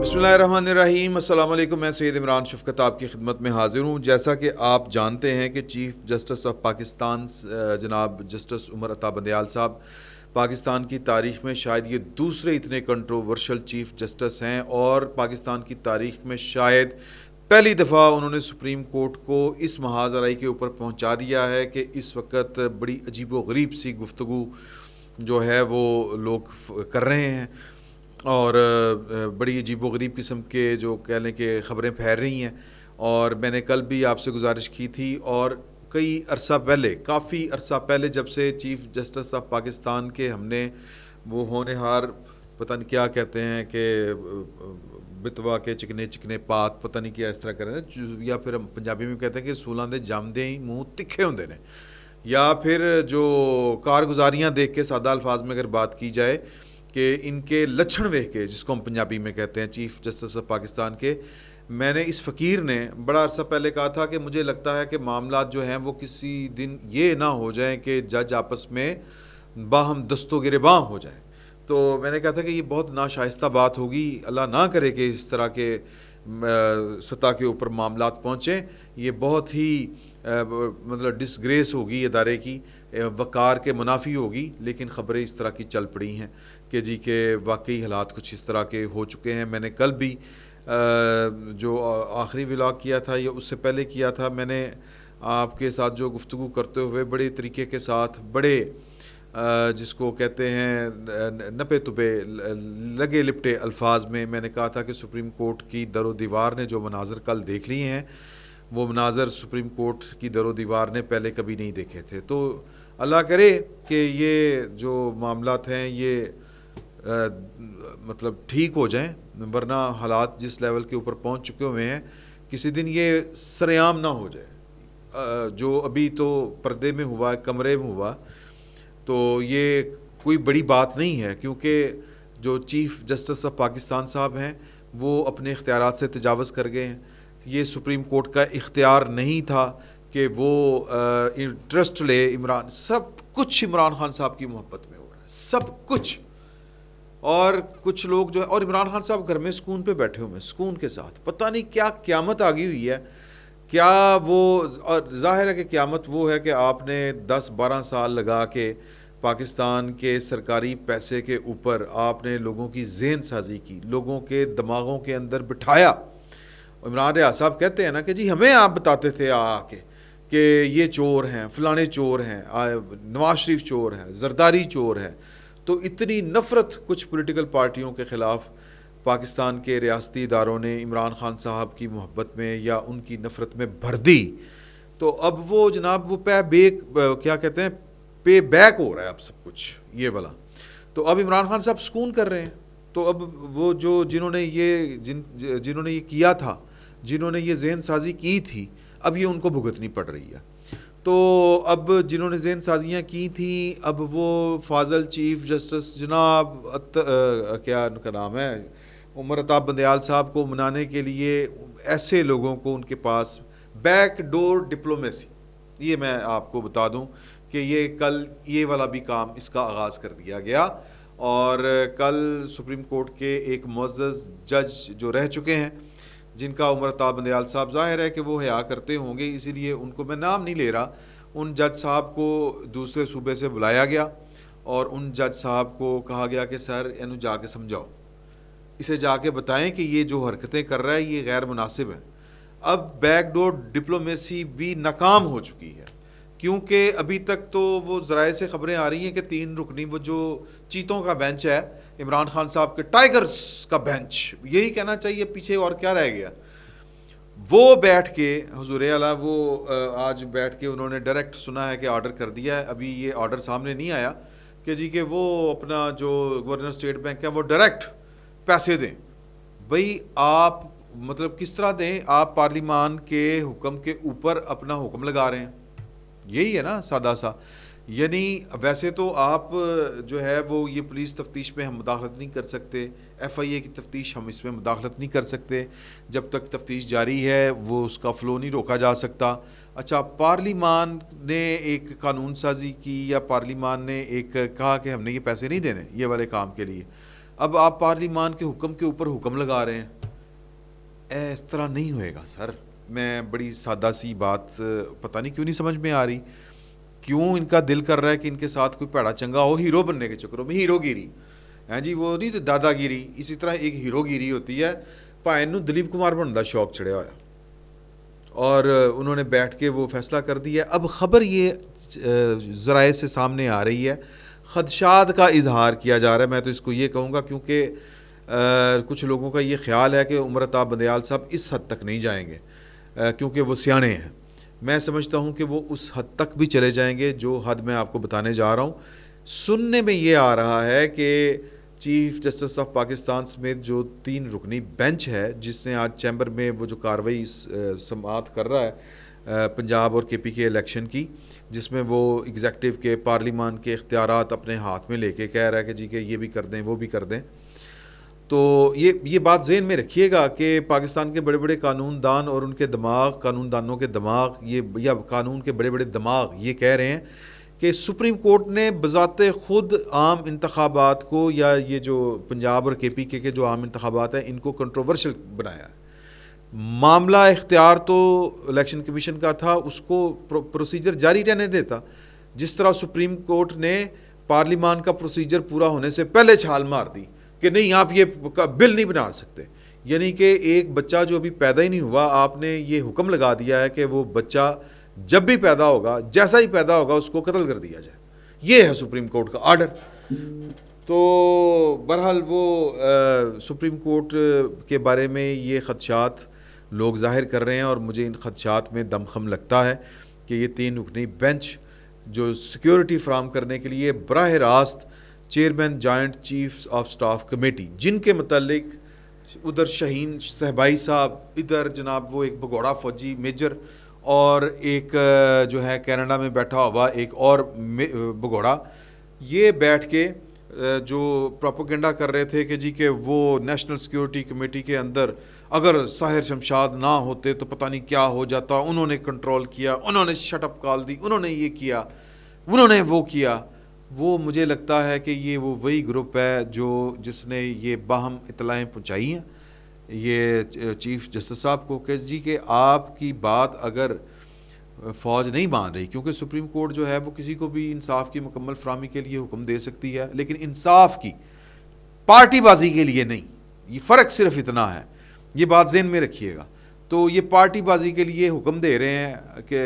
بسم اللہ الرحمن الرحیم۔ السلام علیکم، میں سید عمران شفقت آپ کی خدمت میں حاضر ہوں۔ جیسا کہ آپ جانتے ہیں کہ چیف جسٹس آف پاکستان جناب جسٹس عمر عطا بندیال صاحب پاکستان کی تاریخ میں شاید یہ دوسرے اتنے کنٹروورشل چیف جسٹس ہیں، اور پاکستان کی تاریخ میں شاید پہلی دفعہ انہوں نے سپریم کورٹ کو اس محاذ آرائی کے اوپر پہنچا دیا ہے کہ اس وقت بڑی عجیب و غریب سی گفتگو جو ہے وہ لوگ کر رہے ہیں، اور بڑی عجیب و غریب قسم کے جو کہہ لیں کہ خبریں پھیل رہی ہیں۔ اور میں نے کل بھی آپ سے گزارش کی تھی، اور کئی عرصہ پہلے، کافی عرصہ پہلے، جب سے چیف جسٹس آف پاکستان کے ہم نے وہ ہونہار پتہ نہیں کیا کہتے ہیں کہ بتوا کے چکنے چکنے پات پتہ نہیں کیا اس طرح کریں، یا پھر ہم پنجابی میں کہتے ہیں کہ سولاں دے جامدے ہی منہ تکھے ہوندے نے، یا پھر جو کارگزاریاں دیکھ کے سادہ الفاظ میں اگر بات کی جائے کہ ان کے لچھن ویکھ کے، جس کو ہم پنجابی میں کہتے ہیں چیف جسٹس آف پاکستان کے، میں نے اس فقیر نے بڑا عرصہ پہلے کہا تھا کہ مجھے لگتا ہے کہ معاملات جو ہیں وہ کسی دن یہ نہ ہو جائیں کہ جج آپس میں باہم دست و گریباں ہو جائیں۔ تو میں نے کہا تھا کہ یہ بہت ناشائستہ بات ہوگی، اللہ نہ کرے کہ اس طرح کے سطح کے اوپر معاملات پہنچیں، یہ بہت ہی مطلب ڈسگریس ہوگی ادارے کی، وقار کے منافی ہوگی۔ لیکن خبریں اس طرح کی چل پڑی ہیں کہ جی کہ واقعی حالات کچھ اس طرح کے ہو چکے ہیں۔ میں نے کل بھی جو آخری ولاگ کیا تھا یا اس سے پہلے کیا تھا، میں نے آپ کے ساتھ جو گفتگو کرتے ہوئے بڑے طریقے کے ساتھ، بڑے جس کو کہتے ہیں نپے تپے لگے لپٹے الفاظ میں نے کہا تھا کہ سپریم کورٹ کی در و دیوار نے جو مناظر کل دیکھ لیے ہیں، وہ مناظر سپریم کورٹ کی در و دیوار نے پہلے کبھی نہیں دیکھے تھے۔ تو اللہ کرے کہ یہ جو معاملات ہیں یہ مطلب ٹھیک ہو جائیں، ورنہ حالات جس لیول کے اوپر پہنچ چکے ہوئے ہیں کسی دن یہ سرعام نہ ہو جائے۔ جو ابھی تو پردے میں ہوا، کمرے میں ہوا، تو یہ کوئی بڑی بات نہیں ہے، کیونکہ جو چیف جسٹس آف پاکستان صاحب ہیں وہ اپنے اختیارات سے تجاوز کر گئے ہیں۔ یہ سپریم کورٹ کا اختیار نہیں تھا کہ وہ انٹرسٹ لے۔ سب کچھ عمران خان صاحب کی محبت میں ہو رہا ہے، سب کچھ۔ اور کچھ لوگ جو ہے، اور عمران خان صاحب گھر میں سکون پہ بیٹھے ہوئے ہیں، سکون کے ساتھ، پتہ نہیں کیا قیامت آ گئی ہوئی ہے، کیا وہ، اور ظاہر ہے کہ قیامت وہ ہے کہ آپ نے 10-12 سال لگا کے پاکستان کے سرکاری پیسے کے اوپر آپ نے لوگوں کی ذہن سازی کی، لوگوں کے دماغوں کے اندر بٹھایا۔ عمران ریاض صاحب کہتے ہیں نا کہ جی ہمیں آپ بتاتے تھے آ کے کہ یہ چور ہیں، فلانے چور ہیں، نواز شریف چور ہے، زرداری چور ہے۔ تو اتنی نفرت کچھ پولیٹیکل پارٹیوں کے خلاف پاکستان کے ریاستی اداروں نے عمران خان صاحب کی محبت میں یا ان کی نفرت میں بھر دی، تو اب وہ جناب وہ کیا کہتے ہیں، پے بیک ہو رہا ہے اب سب کچھ یہ والا۔ تو اب عمران خان صاحب سکون کر رہے ہیں، تو اب وہ جنہوں نے یہ کیا تھا، جنہوں نے یہ ذہن سازی کی تھی، اب یہ ان کو بھگتنی پڑ رہی ہے۔ تو اب جنہوں نے ذہن سازیاں کی تھیں، اب وہ فاضل چیف جسٹس جناب کیا ان کا نام ہے، عمر عطا بندیال صاحب کو منانے کے لیے ایسے لوگوں کو ان کے پاس بیک ڈور ڈپلومیسی، یہ میں آپ کو بتا دوں کہ یہ کل یہ والا بھی کام اس کا آغاز کر دیا گیا۔ اور کل سپریم کورٹ کے ایک معزز جج جو رہ چکے ہیں، جن کا عمر عطا بندیال صاحب، ظاہر ہے کہ وہ حیا کرتے ہوں گے، اسی لیے ان کو میں نام نہیں لے رہا، ان جج صاحب کو دوسرے صوبے سے بلایا گیا اور ان جج صاحب کو کہا گیا کہ سر انہوں جا کے سمجھاؤ، اسے جا کے بتائیں کہ یہ جو حرکتیں کر رہا ہے یہ غیر مناسب ہیں۔ اب بیک ڈور ڈپلومیسی بھی ناکام ہو چکی ہے، کیونکہ ابھی تک تو وہ ذرائع سے خبریں آ رہی ہیں کہ 3 رکنی وہ جو چیتوں کا بینچ ہے، عمران خان صاحب کے ٹائیگرز کا بینچ، یہی کہنا چاہیے، پیچھے اور کیا رہ گیا، وہ بیٹھ کے حضور اعلیٰ وہ آج بیٹھ کے انہوں نے ڈائریکٹ سنا ہے کہ آرڈر کر دیا ہے، ابھی یہ آرڈر سامنے نہیں آیا کہ جی کہ وہ اپنا جو گورنر اسٹیٹ بینک ہے وہ ڈائریکٹ پیسے دیں۔ بھئی آپ مطلب کس طرح دیں؟ آپ پارلیمان کے حکم کے اوپر اپنا حکم لگا رہے ہیں، یہی ہے نا سادہ سا۔ یعنی ویسے تو آپ جو ہے وہ یہ پولیس تفتیش میں ہم مداخلت نہیں کر سکتے، ایف آئی اے کی تفتیش ہم اس میں مداخلت نہیں کر سکتے، جب تک تفتیش جاری ہے وہ اس کا فلو نہیں روکا جا سکتا۔ اچھا، پارلیمان نے ایک قانون سازی کی یا پارلیمان نے ایک کہا کہ ہم نے یہ پیسے نہیں دینے یہ والے کام کے لیے، اب آپ پارلیمان کے حکم کے اوپر حکم لگا رہے ہیں، اس طرح نہیں ہوئے گا سر. میں بڑی سادہ سی بات پتہ نہیں کیوں نہیں سمجھ میں آ رہی، کیوں ان کا دل کر رہا ہے کہ ان کے ساتھ کوئی پیڑا چنگا ہو ہیرو بننے کے چکروں میں. ہیرو گیری ہیں جی، وہ نہیں تو دادا گیری، اسی طرح ایک ہیرو گیری ہوتی ہے. بھائی نو دلیپ کمار بننے کا شوق چڑھیا ہوا اور انہوں نے بیٹھ کے وہ فیصلہ کر دیا. اب خبر یہ ذرائع سے سامنے آ رہی ہے، خدشات کا اظہار کیا جا رہا ہے. میں تو اس کو یہ کہوں گا کیونکہ کچھ لوگوں کا یہ خیال ہے کہ عمر عطا بندیال صاحب اس حد تک نہیں جائیں گے کیونکہ وہ سیانے ہیں. میں سمجھتا ہوں کہ وہ اس حد تک بھی چلے جائیں گے جو حد میں آپ کو بتانے جا رہا ہوں. سننے میں یہ آ رہا ہے کہ چیف جسٹس آف پاکستان سمیت جو 3 رکنی بینچ ہے جس نے آج چیمبر میں وہ جو کارروائی سماعت کر رہا ہے پنجاب اور کے پی کے الیکشن کی، جس میں وہ ایگزیکٹو کے پارلیمان کے اختیارات اپنے ہاتھ میں لے کے کہہ رہا ہے کہ جی کہ یہ بھی کر دیں وہ بھی کر دیں. تو یہ بات ذہن میں رکھیے گا کہ پاکستان کے بڑے بڑے قانون دان اور ان کے دماغ، قانون دانوں کے دماغ یا قانون کے بڑے بڑے دماغ یہ کہہ رہے ہیں کہ سپریم کورٹ نے بذات خود عام انتخابات کو، یا یہ جو پنجاب اور کے پی کے جو عام انتخابات ہیں ان کو کنٹروورشل بنایا ہے. معاملہ اختیار تو الیکشن کمیشن کا تھا، اس کو پروسیجر جاری رہنے دیتا، جس طرح سپریم کورٹ نے پارلیمان کا پروسیجر پورا ہونے سے پہلے چھال مار دی کہ نہیں آپ یہ بل نہیں بنا سکتے. یعنی کہ ایک بچہ جو ابھی پیدا ہی نہیں ہوا، آپ نے یہ حکم لگا دیا ہے کہ وہ بچہ جب بھی پیدا ہوگا، جیسا ہی پیدا ہوگا اس کو قتل کر دیا جائے. یہ ہے سپریم کورٹ کا آرڈر. تو بہرحال وہ سپریم کورٹ کے بارے میں یہ خدشات لوگ ظاہر کر رہے ہیں، اور مجھے ان خدشات میں دم خم لگتا ہے کہ یہ 3 رکنی بینچ جو سیکیورٹی فراہم کرنے کے لیے براہ راست chairman joint chiefs of staff committee, جن کے متعلق ادھر شہین صہبائی صاحب، ادھر جناب وہ ایک بگوڑا فوجی میجر، اور ایک جو ہے کینیڈا میں بیٹھا ہوا ایک اور بگوڑا، یہ بیٹھ کے جو پروپیگنڈا کر رہے تھے کہ جی کہ وہ نیشنل سیکیورٹی کمیٹی کے اندر اگر طاہر شمشاد نہ ہوتے تو پتہ نہیں کیا ہو جاتا، انہوں نے کنٹرول کیا، انہوں نے شٹ اپ کال دی، انہوں نے یہ کیا، انہوں نے وہ کیا. وہ مجھے لگتا ہے کہ یہ وہی گروپ ہے جس نے یہ باہم اطلاعیں پہنچائی ہیں یہ چیف جسٹس صاحب کو کہ جی کہ آپ کی بات اگر فوج نہیں مان رہی، کیونکہ سپریم کورٹ جو ہے وہ کسی کو بھی انصاف کی مکمل فراہمی کے لیے حکم دے سکتی ہے، لیکن انصاف کی، پارٹی بازی کے لیے نہیں. یہ فرق صرف اتنا ہے، یہ بات ذہن میں رکھیے گا. تو یہ پارٹی بازی کے لیے حکم دے رہے ہیں کہ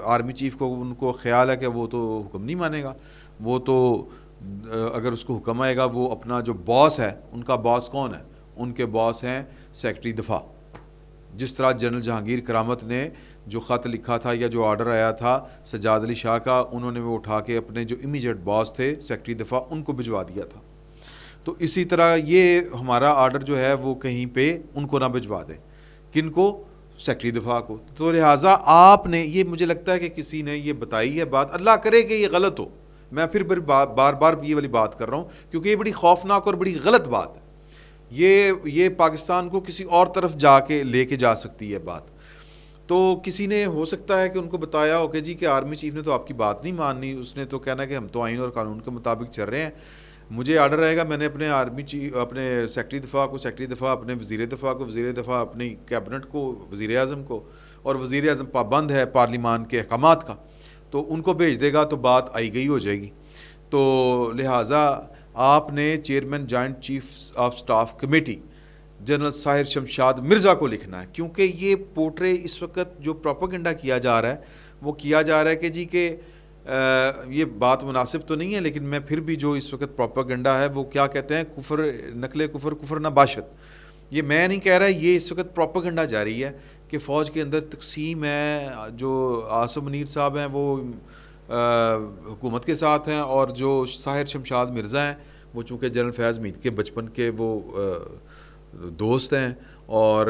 آرمی چیف کو، ان کو خیال ہے کہ وہ تو حکم نہیں مانے گا، وہ تو اگر اس کو حکم آئے گا، وہ اپنا جو باس ہے، ان کا باس کون ہے؟ ان کے باس ہیں سیکرٹری دفاع. جس طرح جنرل جہانگیر کرامت نے جو خط لکھا تھا یا جو آرڈر آیا تھا سجاد علی شاہ کا، انہوں نے وہ اٹھا کے اپنے جو امیجیٹ باس تھے سیکرٹری دفاع ان کو بھجوا دیا تھا. تو اسی طرح یہ ہمارا آرڈر جو ہے وہ کہیں پہ ان کو نہ بھجوا دیں. کن کو؟ سیکرٹری دفاع کو. تو لہٰذا آپ نے یہ، مجھے لگتا ہے کہ کسی نے یہ بتائی ہے بات، اللہ کرے کہ یہ غلط ہو، میں پھر بار بار یہ والی بات کر رہا ہوں کیونکہ یہ بڑی خوفناک اور بڑی غلط بات ہے. یہ پاکستان کو کسی اور طرف جا کے لے کے جا سکتی ہے بات. تو کسی نے ہو سکتا ہے کہ ان کو بتایا ہو کہ جی کہ آرمی چیف نے تو آپ کی بات نہیں ماننی، اس نے تو کہنا کہ ہم تو آئین اور قانون کے مطابق چل رہے ہیں. مجھے آرڈر رہے گا، میں نے اپنے آرمی چیف، اپنے سیکرٹری دفاع کو سیکرٹری دفاع، اپنے وزیر دفاع کو وزیر دفاع، اپنی کیبنٹ کو وزیر اعظم کو، اور وزیر اعظم پابند ہے پارلیمان کے احکامات کا، تو ان کو بھیج دے گا تو بات آئی گئی ہو جائے گی. تو لہٰذا آپ نے chairman joint chiefs of staff committee general Tahir Shamshad Mirza کو لکھنا ہے، کیونکہ یہ پورٹرے اس وقت جو پروپیگنڈا کیا جا رہا ہے وہ کیا جا رہا ہے کہ جی کہ یہ بات مناسب تو نہیں ہے، لیکن میں پھر بھی جو اس وقت پروپیگنڈا ہے وہ کیا کہتے ہیں، کفر، نقل کفر، کفر نہ باشد. یہ میں نہیں کہہ رہا، یہ اس وقت پروپیگنڈا جاری ہے کہ فوج کے اندر تقسیم ہے، جو عاصم منیر صاحب ہیں وہ حکومت کے ساتھ ہیں، اور جو طاہر شمشاد مرزا ہیں وہ چونکہ جنرل فیاض مید کے بچپن کے وہ دوست ہیں، اور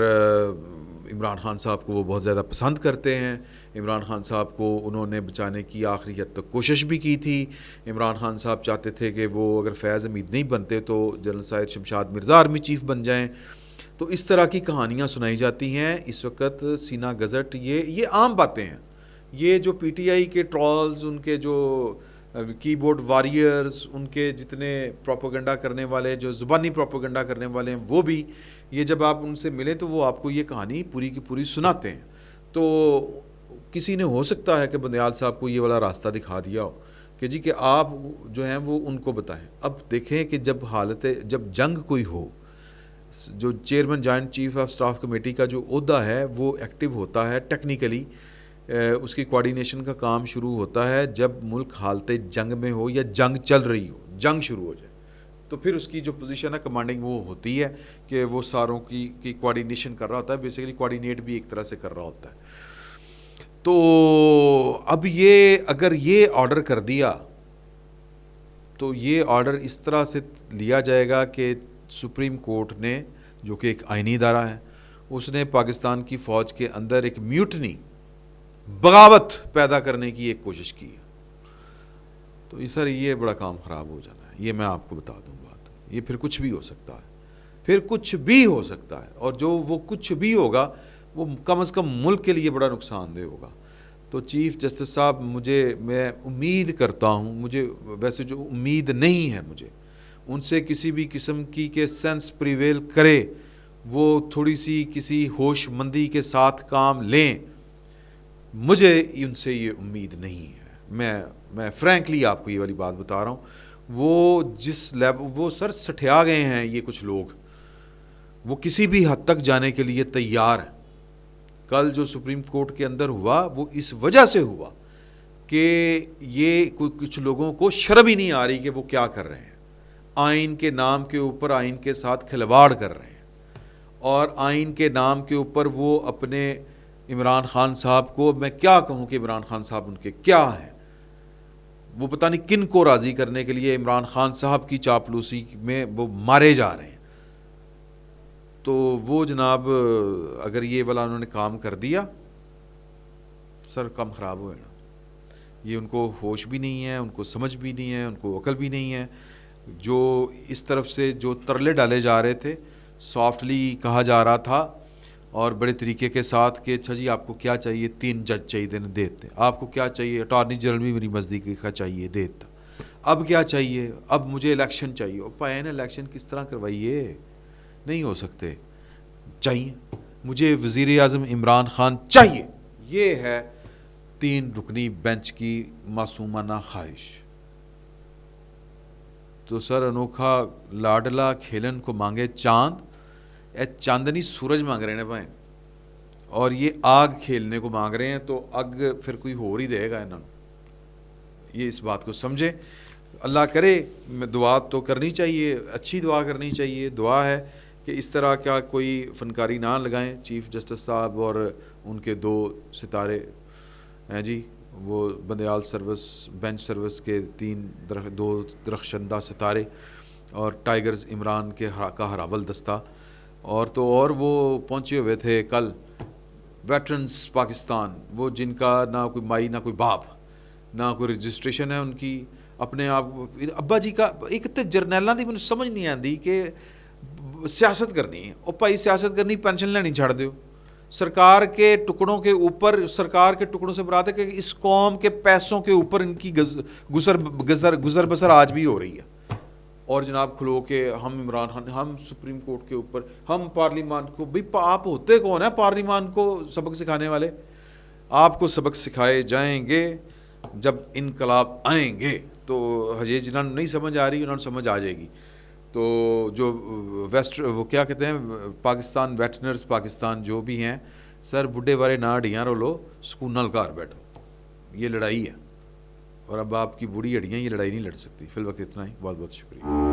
عمران خان صاحب کو وہ بہت زیادہ پسند کرتے ہیں. عمران خان صاحب کو انہوں نے بچانے کی آخری حد تک کوشش بھی کی تھی. عمران خان صاحب چاہتے تھے کہ وہ اگر فیاض حمید نہیں بنتے تو General Tahir Shamshad Mirza army chief بن جائیں. تو اس طرح کی کہانیاں سنائی جاتی ہیں اس وقت. سینہ گزٹ، یہ عام باتیں ہیں. یہ جو پی ٹی آئی کے ٹرولز، ان کے جو کی بورڈ واریئرز، ان کے جتنے پروپیگنڈا کرنے والے، جو زبانی پروپیگنڈا کرنے والے ہیں، وہ بھی یہ جب آپ ان سے ملیں تو وہ آپ کو یہ کہانی پوری کی پوری سناتے ہیں. تو کسی نے ہو سکتا ہے کہ بندیال صاحب کو یہ والا راستہ دکھا دیا ہو کہ جی کہ آپ جو ہیں وہ ان کو بتائیں. اب دیکھیں کہ جب جنگ کوئی ہو، جو chairman joint chief of staff committee کا جو عہدہ ہے وہ ایکٹیو ہوتا ہے ٹیکنیکلی، اس کی کوارڈینیشن کا کام شروع ہوتا ہے جب ملک حالت جنگ میں ہو یا جنگ چل رہی ہو، جنگ شروع ہو جائے تو پھر اس کی جو پوزیشن ہے کمانڈنگ وہ ہوتی ہے کہ وہ ساروں کی کوارڈینیشن کر رہا ہوتا ہے، بیسیکلی کوارڈینیٹ بھی ایک طرح سے کر رہا ہوتا ہے. تو اب یہ اگر یہ آرڈر کر دیا تو یہ آرڈر اس طرح سے لیا جائے گا کہ سپریم کورٹ نے، جو کہ ایک آئینی ادارہ ہے، اس نے پاکستان کی فوج کے اندر ایک میوٹنی، بغاوت پیدا کرنے کی ایک کوشش کی ہے. تو سر یہ بڑا کام خراب ہو جانا ہے. یہ میں آپ کو بتا دوں بات، یہ پھر کچھ بھی ہو سکتا ہے، پھر کچھ بھی ہو سکتا ہے، اور جو وہ کچھ بھی ہوگا وہ کم از کم ملک کے لیے بڑا نقصان دہ ہوگا. تو چیف جسٹس صاحب، میں امید کرتا ہوں، مجھے ویسے جو امید نہیں ہے مجھے ان سے کسی بھی قسم کی کہ سینس پریویل کرے، وہ تھوڑی سی کسی ہوش مندی کے ساتھ کام لیں، مجھے ان سے یہ امید نہیں ہے. میں فرینکلی آپ کو یہ والی بات بتا رہا ہوں. وہ جس لیول وہ سر سٹھیا گئے ہیں، یہ کچھ لوگ وہ کسی بھی حد تک جانے کے لیے تیار ہیں. کل جو سپریم کورٹ کے اندر ہوا وہ اس وجہ سے ہوا کہ یہ کچھ لوگوں کو شرم ہی نہیں آ رہی کہ وہ کیا کر رہے ہیں. آئین کے نام کے اوپر آئین کے ساتھ کھلواڑ کر رہے ہیں، اور آئین کے نام کے اوپر وہ اپنے عمران خان صاحب کو، میں کیا کہوں کہ عمران خان صاحب ان کے کیا ہیں، وہ پتہ نہیں کن کو راضی کرنے کے لیے عمران خان صاحب کی چاپلوسی میں وہ مارے جا رہے ہیں. تو وہ جناب اگر یہ والا انہوں نے کام کر دیا، سر کام خراب ہوئے نا. یہ ان کو ہوش بھی نہیں ہے، ان کو سمجھ بھی نہیں ہے، ان کو عقل بھی نہیں ہے. جو اس طرف سے جو ترلے ڈالے جا رہے تھے، سافٹلی کہا جا رہا تھا اور بڑے طریقے کے ساتھ کہ اچھا جی آپ کو کیا چاہیے، 3 جج چاہیے دیتے، آپ کو کیا چاہیے، اٹارنی جنرل بھی میری نزدیکی کا چاہیے دیتا، اب کیا چاہیے، اب مجھے الیکشن چاہیے. اور پائے نا الیکشن کس طرح کروائیے، نہیں ہو سکتے. چاہیے مجھے وزیر اعظم عمران خان چاہیے، یہ ہے 3 رکنی بینچ کی معصومانہ خواہش. تو سر انوکھا لاڈلا کھیلن کو مانگے چاند، چاندنی سورج مانگ رہے ہیں بھائی، اور یہ آگ کھیلنے کو مانگ رہے ہیں. تو آگ پھر کوئی ہو ہی دے گا انہوں نے. یہ اس بات کو سمجھے. اللہ کرے، دعا تو کرنی چاہیے، اچھی دعا کرنی چاہیے. دعا ہے کہ اس طرح کا کوئی فنکاری نہ لگائیں چیف جسٹس صاحب اور ان کے 2 ستارے ہیں جی، وہ بندیال سروس بینچ سروس کے 2 درخشندہ ستارے، اور ٹائیگرز عمران کا ہراول دستہ. اور وہ پہنچے ہوئے تھے کل ویٹرنز پاکستان، وہ جن کا نہ کوئی مائی نہ کوئی باپ، نہ کوئی رجسٹریشن ہے ان کی. اپنے آپ ابا جی کا ایک تو جرنیلاں دی مجھے سمجھ نہیں آتی کہ سیاست کرنی ہے، اور بھائی سیاست کرنی پینشن لینی چھڑ دیو. سرکار کے ٹکڑوں کے اوپر، سرکار کے ٹکڑوں سے مراد ہے کہ اس قوم کے پیسوں کے اوپر ان کی گزر بسر آج بھی ہو رہی ہے. اور جناب کھلو کے ہم عمران خان، ہم سپریم کورٹ کے اوپر، ہم پارلیمان کو، بھئی آپ ہوتے کون ہیں پارلیمان کو سبق سکھانے والے؟ آپ کو سبق سکھائے جائیں گے جب انقلاب آئیں گے. تو یہ جنہوں نے نہیں سمجھ آ رہی انہوں نے سمجھ آ جائے گی. تو جو وہ کیا کہتے ہیں پاکستان ویٹنرز پاکستان جو بھی ہیں، سر بڈھے بارے نہ ہڈیاں رولو، سکون نال گھر بیٹھو. یہ لڑائی ہے، اور اب آپ کی بوڑھی ہڈیاں یہ لڑائی نہیں لڑ سکتی. فی الوقت اتنا ہی. بہت بہت شکریہ.